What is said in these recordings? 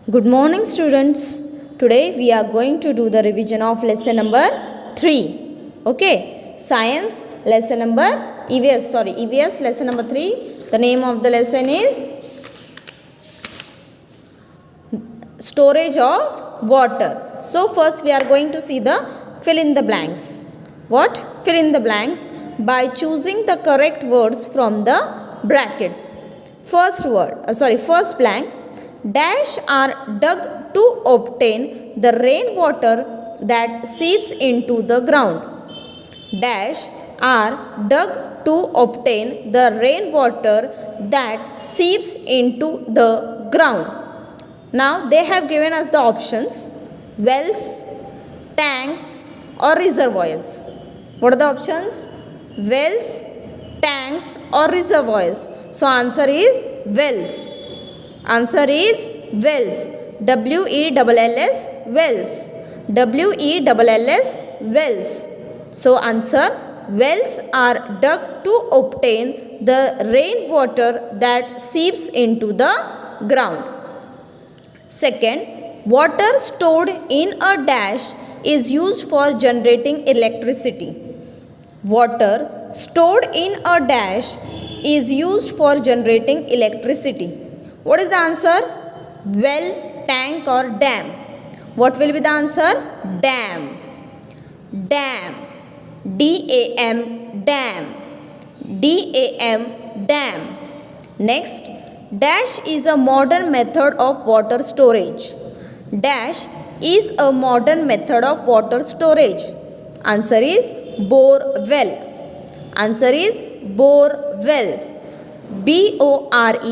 Good morning, students. Today we are going to do the revision of lesson number 3. Okay, science lesson number EVS lesson number 3. The name of the lesson is storage of water. So first we are going to see the fill in the blanks. What? Fill in the blanks by choosing the correct words from the brackets. First blank. Dash are dug to obtain the rainwater that seeps into the ground. Dash are dug to obtain the rainwater that seeps into the ground. Now they have given us the options: wells, tanks or reservoirs. What are the options? Wells, tanks or reservoirs. So answer is wells. Answer is wells. WELLS, wells. WELLS, wells. So answer: wells are dug to obtain the rainwater that seeps into the ground. Second, water stored in a dash is used for generating electricity. Water stored in a dash is used for generating electricity. What is the answer? Well, tank or dam? What will be the answer? Dam. Dam. DAM, dam. DAM, dam. Next, dash is a modern method of water storage. Dash is a modern method of water storage. Answer is bore well. Answer is bore well. BOREWELL.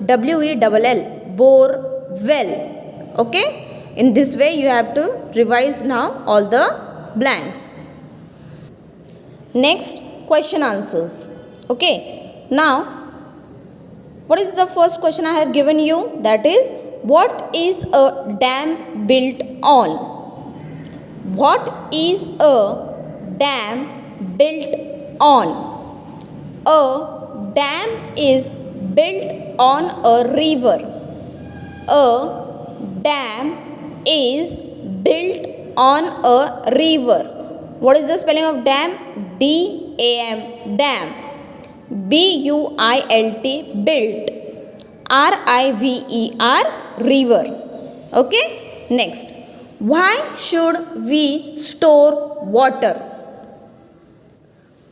BOREWELL. Bore well. Okay? In this way you have to revise now all the blanks. Next, question answers. Okay. Now, what is the first question I have given you? That is, what is a dam built on? What is a dam built on? A dam is built on a river. A dam is built on a river. What is the spelling of dam? DAM, dam. BUILT, built. RIVER, river. Okay. Next, why should we store water?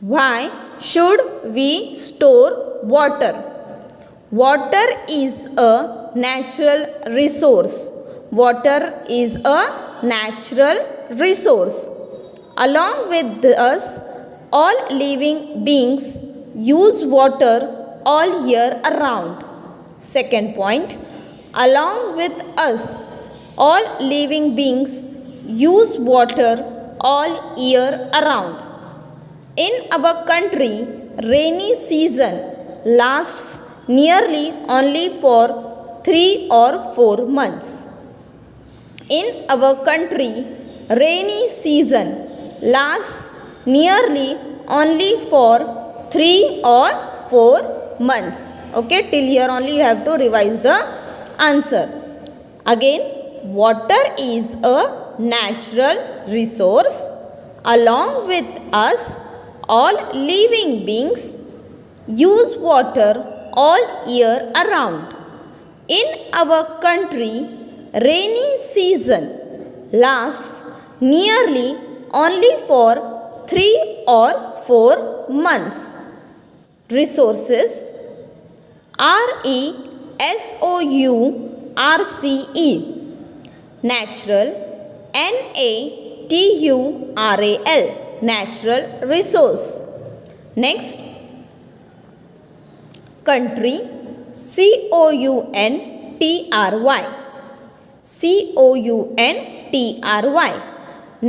Why should we store water? Water is a natural resource. Water is a natural resource. Along with us, all living beings use water all year around. Second point, along with us, all living beings use water all year around. In our country, rainy season lasts nearly only for 3 or 4 months. In our country, rainy season lasts nearly only for 3 or 4 months. Okay, till here only you have to revise the answer. Again, water is a natural resource. Along with us, all living beings use water all year around. In our country, rainy season lasts nearly only for 3 or 4 months. Resources: RESOURCE, natural. NATURAL, natural resource. Next, country. COUNTRY, COUNTRY,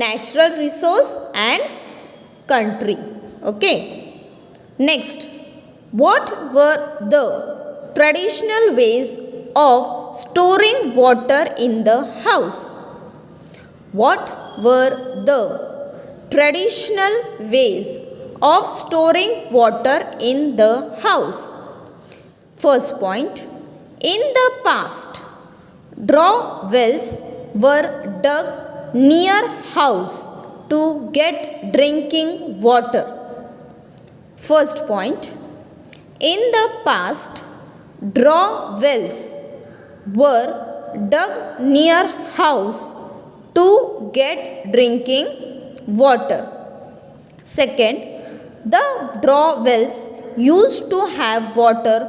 natural resource and country. Okay. Next, what were the traditional ways of storing water in the house? What were the traditional ways of storing water in the house? First point, in the past, draw wells were dug near house to get drinking water. First point, in the past, draw wells were dug near house to get drinking water. Second, the draw wells used to have water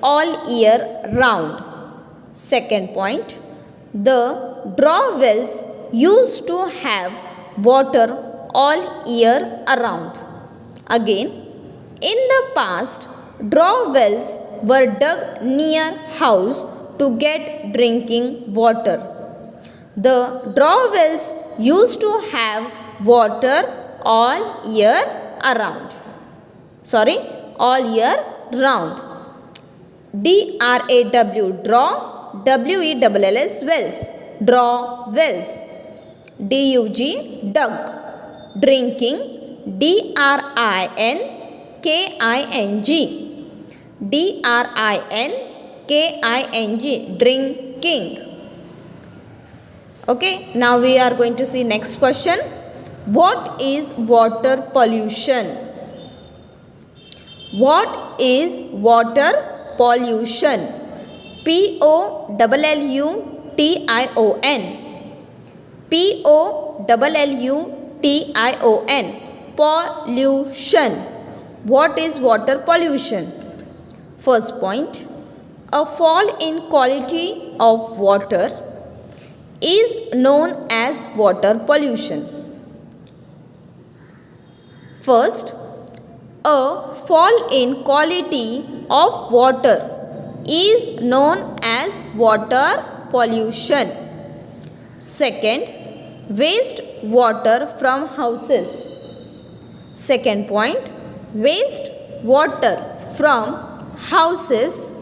all year round. Second point, the draw wells used to have water all year around. Again, in the past, draw wells were dug near house to get drinking water. The draw wells used to have water all year around. All year round. DRAW, draw. WELLS, wells. Draw wells. DUG, dug. Drinking. DRINKING. DRINKING, drinking. Okay, now we are going to see next question. What is water pollution? What is water pollution? POLLUTION. POLLUTION. Pollution. What is water pollution? First point, a fall in quality of water is known as water pollution. First, a fall in quality of water is known as water pollution. Second, waste water from houses. Second point, waste water from houses,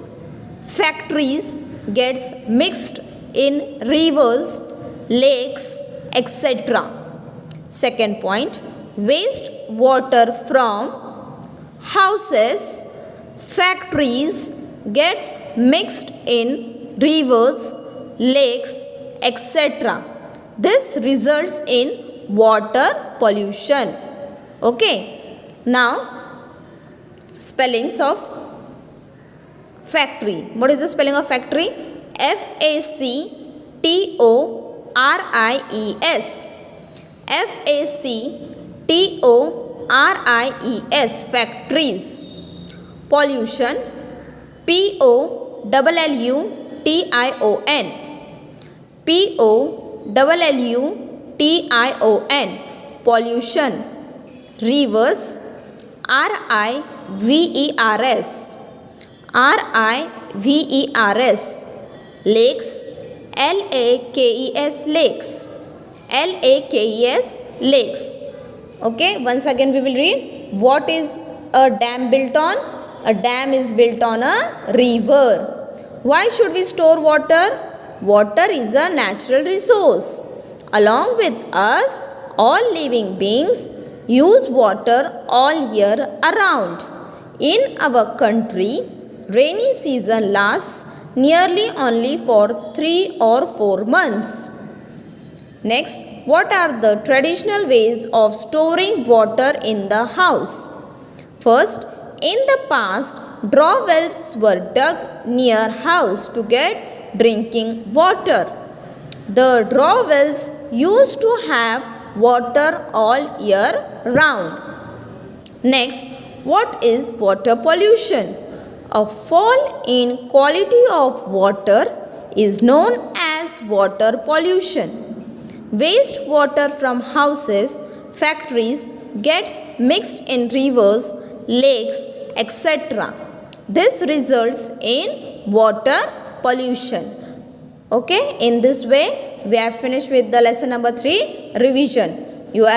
factories gets mixed in rivers, lakes, etc. Second point, waste water from houses, factories gets mixed in rivers, lakes, etc. This results in water pollution. Okay. Now, spellings of factory. What is the spelling of factory? FACTORIES. FACTORIES, factories. Pollution, POLLUTION. POLLUTION, pollution. Rivers, RIVERS. RIVERS. Lakes, LAKES, lakes. LAKES, lakes. Okay, once again we will read. What is a dam built on? A dam is built on a river. Why should we store water? Water is a natural resource. Along with us, all living beings use water all year around. In our country, rainy season lasts nearly only for 3 or 4 months. Next, what are the traditional ways of storing water in the house? First, in the past, draw wells were dug near house to get drinking water. The draw wells used to have water all year round. Next, what is water pollution? A fall in quality of water is known as water pollution. Waste water from houses, factories gets mixed in rivers, lakes, etc. This results in water pollution. Okay, in this way we have finished with the lesson number 3, revision. You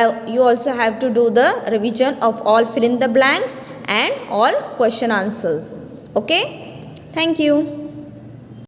also have to do the revision of all fill in the blanks and all question answers. Okay, thank you.